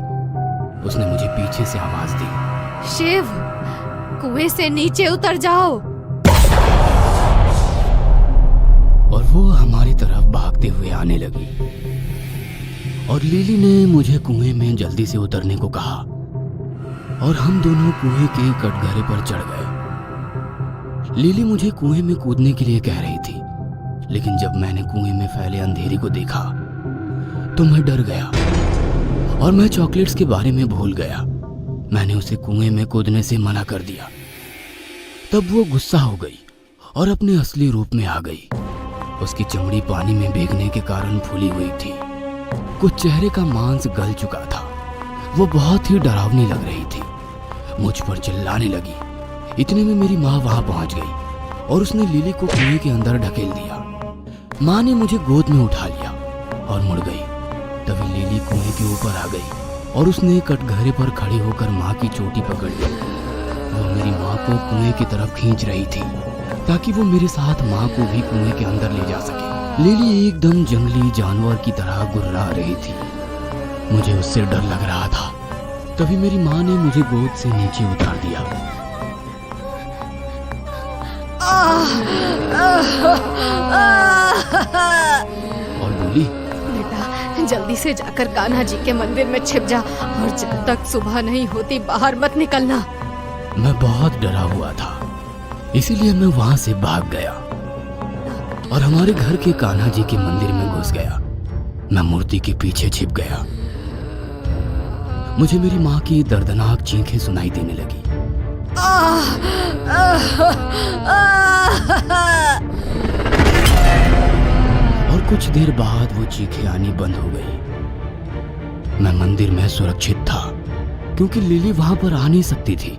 Speaker 1: उसने मुझे पीछे से आवाज दी,
Speaker 3: शिव, कुएं से नीचे उतर जाओ।
Speaker 1: और वो हमारी तरफ भागते हुए आने लगी और लिली ने मुझे कुएं में जल्दी से उतरने को कहा और हम दोनों कुएं के कटघरे पर चढ़ गए। लिली मुझे कुएं में कूदने के लिए कह रही थी, लेकिन जब मैंने कुएं में फैले अंधेरे को देखा तो मैं डर गया और मैं चॉकलेट्स के बारे में भूल गया। मैंने उसे कुएं में कूदने से मना कर दिया। तब वो गुस्सा हो गई और अपने असली रूप में आ गई। उसकी चमड़ी पानी में भीगने के कारण फूली हुई थी। कुछ चेहरे का मांस गल चुका था। वो बहुत ही डरावनी लग रही थी। मुझ पर चिल्लाने लगी। इतने में मेरी माँ वहां पहुंच गई और उसने लिली को कुएं के अंदर ढकेल दिया। माँ ने मुझे गोद में उठा लिया और मुड़ गई। तभी लिली कुएं के ऊपर आ गई और उसने कटघरे पर खड़ी होकर माँ की चोटी पकड़ ली। वो मेरी माँ को कुएं की तरफ खींच रही थी ताकि वो मेरे साथ माँ को भी कुएं के अंदर ले जा सके। लिली एकदम जंगली जानवर की तरह गुर्रा रही थी। मुझे उससे डर लग रहा था। तभी मेरी माँ ने मुझे गोद से नीचे उतार दिया और बोली,
Speaker 3: बेटा, जल्दी से जाकर कान्हा जी के मंदिर में छिप जा और जब तक सुबह नहीं होती बाहर मत निकलना।
Speaker 1: मैं बहुत डरा हुआ था, इसीलिए मैं वहां से भाग गया और हमारे घर के कान्हा जी के मंदिर में घुस गया। मैं मूर्ति के पीछे छिप गया। मुझे मेरी माँ की दर्दनाक चीखें सुनाई देने लगी। और कुछ देर बाद वो चीखें आनी बंद हो गई। मैं मंदिर में सुरक्षित था क्योंकि लिली वहां पर आ नहीं सकती थी।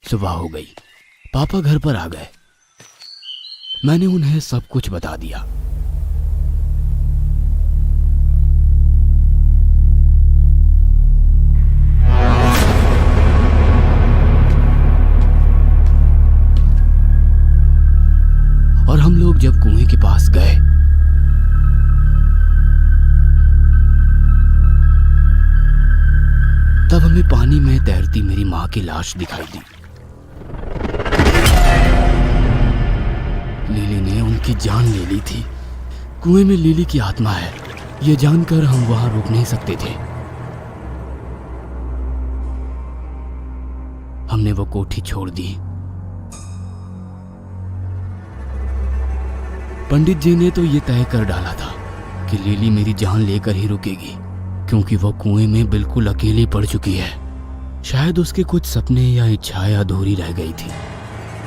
Speaker 1: सुबह हो गई। पापा घर पर आ गए। मैंने उन्हें सब कुछ बता दिया। और हम लोग जब कुएं के पास गए तब हमें पानी में तैरती मेरी मां की लाश दिखाई दी। लिली ने उनकी जान ले ली थी। कुएं में लिली की आत्मा है, ये जानकर हम वहां रुक नहीं सकते थे। हमने वो कोठी छोड़ दी। पंडित जी ने तो ये तय कर डाला था कि लिली मेरी जान लेकर ही रुकेगी, क्योंकि वो कुएं में बिल्कुल अकेली पड़ चुकी है। शायद उसके कुछ सपने या इच्छाएं अधूरी रह गई थी।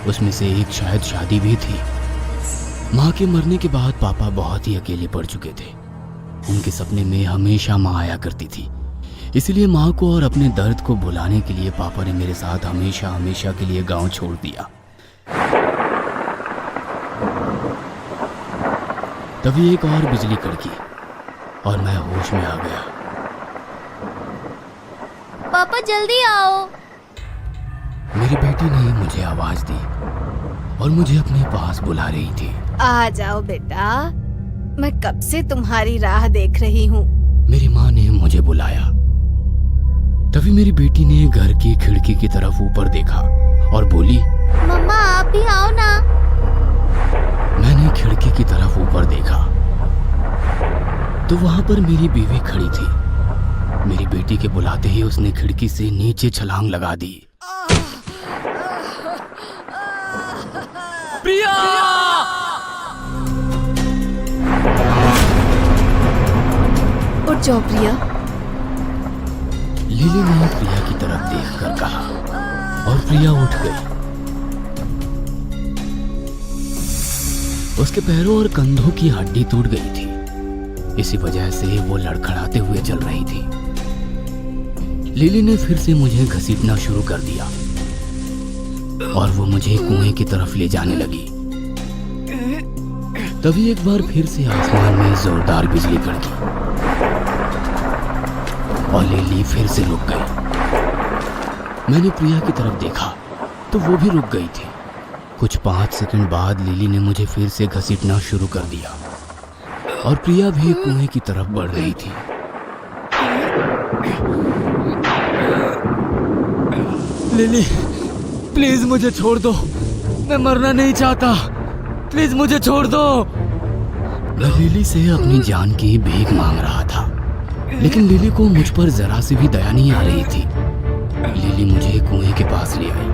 Speaker 1: उसमें से एक शायद शादी भी थी। माँ के मरने के बाद पापा बहुत ही अकेले पड़ चुके थे। उनके सपने में हमेशा माँ आया करती थी। इसलिए माँ को और अपने दर्द को भुलाने के लिए पापा ने मेरे साथ हमेशा हमेशा के लिए गांव छोड़ दिया। तभी एक और बिजली कड़की और मैं होश में आ गया।
Speaker 4: पापा जल्दी आओ।
Speaker 1: मेरी बेटी ने मुझे आवाज दी और मुझे अपने पास बुला रही थी।
Speaker 3: आ जाओ बेटा, मैं कब से तुम्हारी राह देख रही हूँ।
Speaker 1: मेरी माँ ने मुझे बुलाया। तभी मेरी बेटी ने घर की खिड़की की तरफ ऊपर देखा और बोली,
Speaker 4: मम्मा आप भी आओ ना।
Speaker 1: मैंने खिड़की की तरफ ऊपर देखा तो वहां पर मेरी बीवी खड़ी थी। मेरी बेटी के बुलाते ही उसने खिड़की से नीचे छलांग लगा दी।
Speaker 2: प्रिया!
Speaker 3: उठ जाओ प्रिया।
Speaker 1: लिली ने प्रिया की तरफ देखकर कहा और प्रिया उठ गई। उसके पैरों और कंधों की हड्डी टूट गई थी। इसी वजह से वो लड़खड़ाते हुए चल रही थी। लिली ने फिर से मुझे घसीटना शुरू कर दिया और वो मुझे कुएं की तरफ ले जाने लगी। तभी एक बार फिर से आसमान में जोरदार बिजली कड़की और लिली फिर से रुक गई। मैंने प्रिया की तरफ देखा तो वो भी रुक गई थी। कुछ 5 सेकंड बाद लिली ने मुझे फिर से घसीटना शुरू कर दिया और प्रिया भी कुएं की तरफ बढ़ रही थी।
Speaker 6: लिली, प्लीज मुझे छोड़ दो, मैं मरना नहीं चाहता, प्लीज मुझे छोड़ दो।
Speaker 1: मैं लिली से अपनी जान की भीख मांग रहा था, लेकिन लिली को मुझ पर जरा सी भी दया नहीं आ रही थी। लिली मुझे कुएं के पास ले आई।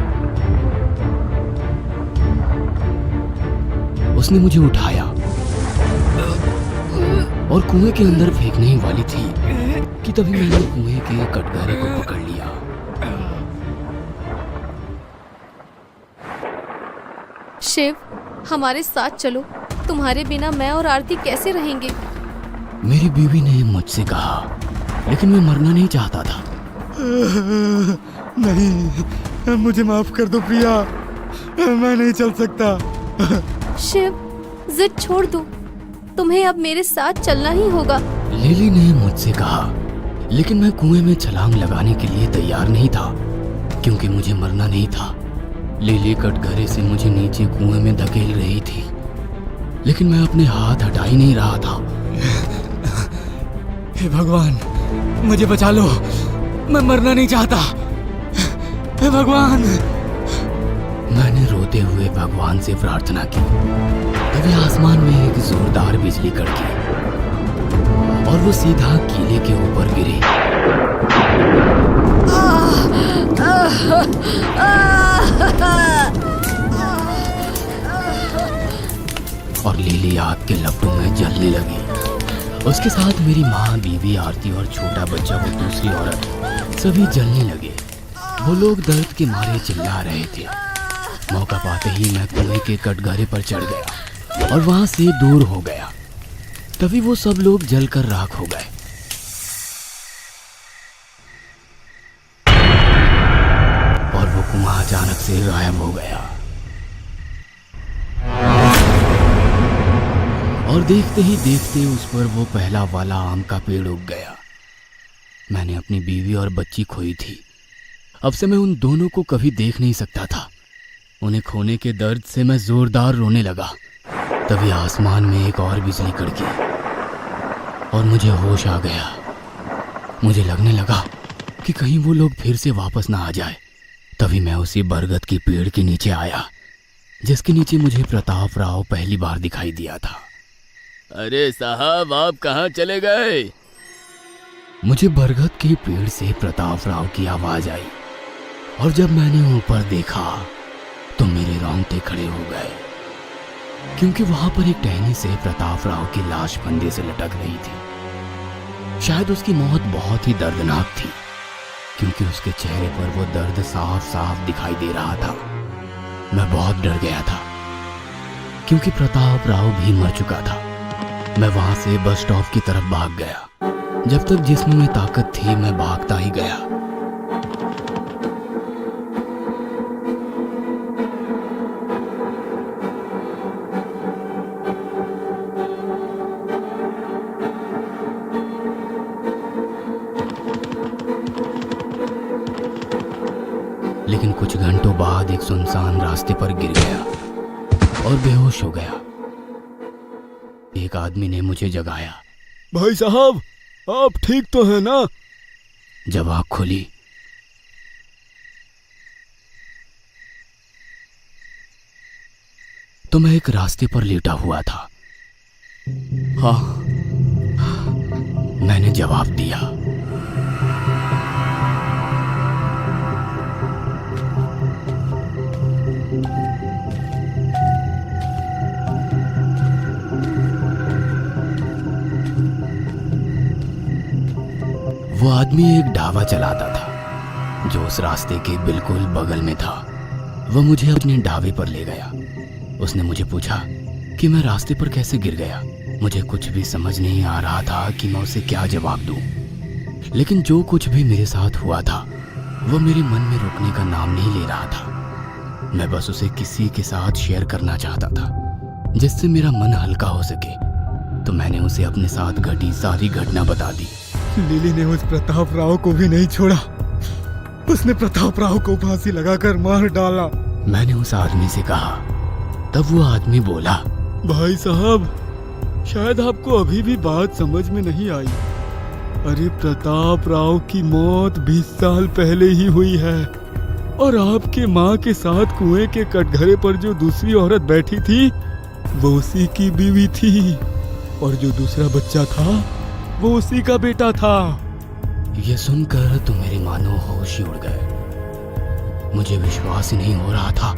Speaker 1: उसने मुझे उठाया और कुएं के अंदर फेंकने ही वाली थी कि तभी मैंने कुएं के कटघरे को पकड़ लिया।
Speaker 3: शिव, हमारे साथ चलो, तुम्हारे बिना मैं और आरती कैसे रहेंगे?
Speaker 1: मेरी बीवी ने मुझसे कहा, लेकिन मैं मरना नहीं चाहता था।
Speaker 6: नहीं, मुझे माफ कर दो प्रिया, मैं नहीं चल सकता।
Speaker 3: शिव, जिद छोड़ दो, तुम्हें अब मेरे साथ चलना ही होगा।
Speaker 1: लिली ने मुझसे कहा, लेकिन मैं कुएं में छलांग लगाने के लिए तैयार नहीं था, क्योंकि मुझे मरना नहीं था। लिली कटघरे से मुझे नीचे कुएं में धकेल रही थी, लेकिन मैं अपने हाथ हटा ही नहीं रहा था।
Speaker 6: हे भगवान, मुझे बचा लो, मैं मरना नहीं चाहता। हे भगवान।
Speaker 1: मैंने रोते हुए भगवान से प्रार्थना की। तभी आसमान में एक जोरदार बिजली कड़की और वो सीधा किले के ऊपर गिरी। और लिली आग के लपटों में जलने लगी। उसके साथ मेरी माँ, बीवी, आरती और छोटा बच्चा वो दूसरी औरत सभी जलने लगे। वो लोग दर्द के मारे चिल्ला रहे थे। मौका पाते ही मैं कुएं के कटघरे पर चढ़ गया और वहां से दूर हो गया। तभी वो सब लोग जलकर राख हो गए। और वो कुआं अचानक से गायब हो गया। और देखते ही देखते उस पर वो पहला वाला आम का पेड़ उग गया। मैंने अपनी बीवी और बच्ची खोई थी। अब से मैं उन दोनों को कभी देख नहीं सकता था। उन्हें खोने के दर्द से मैं जोरदार रोने लगा। तभी आसमान में एक और बिजली कड़की और मुझे होश आ गया। मुझे लगने लगा कि कहीं वो लोग फिर से वापस ना आ जाए। तभी मैं उसी बरगद की पेड़ के नीचे आया, जिसके नीचे मुझे प्रताप राव पहली बार दिखाई दिया था।
Speaker 2: अरे साहब, आप कहाँ चले गए?
Speaker 1: मुझे बरगद के पेड़ से प्रताप राव की आवाज आई और जब मैंने ऊपर देखा तो मेरे रोंगटे खड़े हो गए, क्योंकि वहां पर एक टहनी से प्रताप राव की लाश फंदे से लटक रही थी। शायद उसकी मौत बहुत ही दर्दनाक थी, क्योंकि उसके चेहरे पर वो दर्द साफ साफ दिखाई दे रहा था। मैं बहुत डर गया था, क्योंकि प्रताप राव भी मर चुका था। मैं वहां से बस स्टॉप की तरफ भाग गया। जब तक जिस्म में ताकत थी मैं भागता ही गया। लेकिन कुछ घंटों बाद एक सुनसान रास्ते पर गिर गया और बेहोश हो गया। एक आदमी ने मुझे जगाया।
Speaker 6: भाई साहब, आप ठीक तो हैं ना?
Speaker 1: जब आँख खुली तो मैं एक रास्ते पर लेटा हुआ था। हाँ, मैंने जवाब दिया। वो आदमी एक ढाबा चलाता था जो उस रास्ते के बिल्कुल बगल में था। वो मुझे अपने ढाबे पर ले गया। उसने मुझे पूछा कि मैं रास्ते पर कैसे गिर गया। मुझे कुछ भी समझ नहीं आ रहा था कि मैं उसे क्या जवाब दूं। लेकिन जो कुछ भी मेरे साथ हुआ था वो मेरे मन में रुकने का नाम नहीं ले रहा था। मैं बस उसे किसी के साथ शेयर करना चाहता था, जिससे मेरा मन हल्का हो सके। तो मैंने उसे अपने साथ घटी सारी घटना बता दी।
Speaker 7: लिली ने उस प्रताप राव को भी नहीं छोड़ा। उसने प्रताप राव को फांसी लगाकर मार डाला।
Speaker 1: मैंने उस आदमी से कहा। तब वो आदमी बोला,
Speaker 7: भाई साहब, शायद आपको अभी भी बात समझ में नहीं आई। अरे प्रताप राव की मौत 20 साल पहले ही हुई है, और आपके माँ के साथ कुएं के कटघरे पर जो दूसरी औरत बैठी थी वो उसी की बीवी थी, और जो दूसरा बच्चा था वो उसी का बेटा था।
Speaker 1: ये सुनकर तो मेरे मानो होश ही उड़ गए। मुझे विश्वास ही नहीं हो रहा था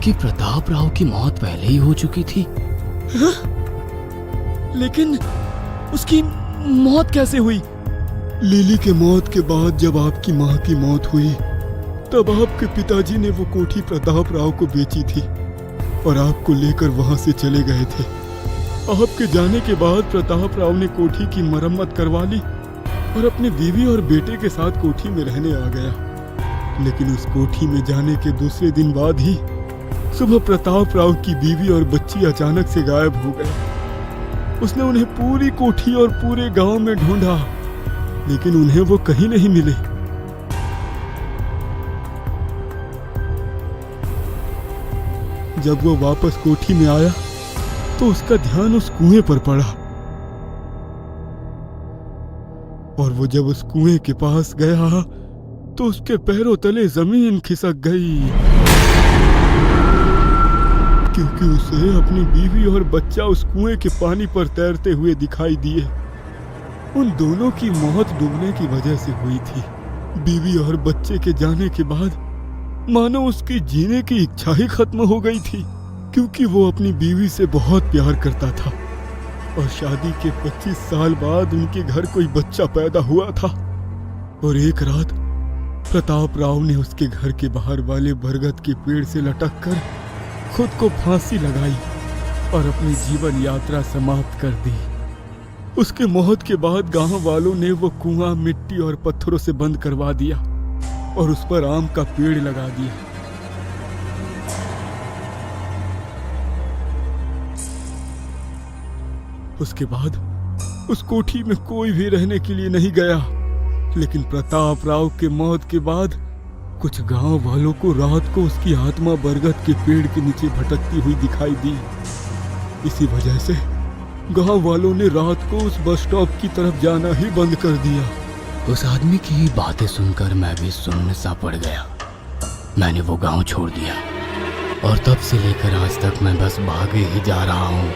Speaker 1: कि प्रताप राव की मौत पहले ही हो चुकी थी।
Speaker 6: लेकिन उसकी मौत कैसे हुई?
Speaker 7: लिली के मौत के बाद जब आपकी माँ की मौत हुई, तब आपके पिताजी ने वो कोठी प्रताप राव को बेची थी और आपको लेकर वहां से चले गए थे। आपके जाने के बाद प्रताप राव ने कोठी की मरम्मत करवा ली और अपनी बीवी और बेटे के साथ कोठी में रहने आ गया। लेकिन उस कोठी में जाने के दूसरे दिन बाद ही सुबह प्रताप राव की बीवी और बच्ची अचानक से गायब हो गए। उसने उन्हें पूरी कोठी और पूरे गांव में ढूंढा, लेकिन उन्हें वो कहीं नहीं मिले। जब वो वापस कोठी में आया तो उसका ध्यान उस कुएं पर पड़ा, और वो जब उस कुएं के पास गया तो उसके पैरों तले जमीन खिसक गई, क्योंकि उसे अपनी बीवी और बच्चा उस कुएं के पानी पर तैरते हुए दिखाई दिए। उन दोनों की मौत डूबने की वजह से हुई थी। बीवी और बच्चे के जाने के बाद मानो उसकी जीने की इच्छा ही खत्म हो गई थी, क्योंकि वो अपनी बीवी से बहुत प्यार करता था और शादी के 25 साल बाद उनके घर कोई बच्चा पैदा हुआ था। और एक रात प्रताप राव ने उसके घर के बाहर वाले बरगद के पेड़ से लटक कर खुद को फांसी लगाई और अपनी जीवन यात्रा समाप्त कर दी। उसके मौत के बाद गांव वालों ने वो कुआं मिट्टी और पत्थरों से बंद करवा दिया और उस पर आम का पेड़ लगा दिया। उसके बाद उस कोठी में कोई भी रहने के लिए नहीं गया। लेकिन प्रताप राव के मौत के बाद कुछ गांव वालों को रात को उसकी आत्मा बरगद के पेड़ के नीचे भटकती हुई दिखाई दी। इसी वजह से गांव वालों ने रात को उस बस स्टॉप की तरफ जाना ही बंद कर दिया।
Speaker 1: उस आदमी की बातें सुनकर मैं भी सुन्न सा पड़ गया। मैंने वो गांव छोड़ दिया और तब से लेकर आज तक मैं बस भागे ही जा रहा हूँ।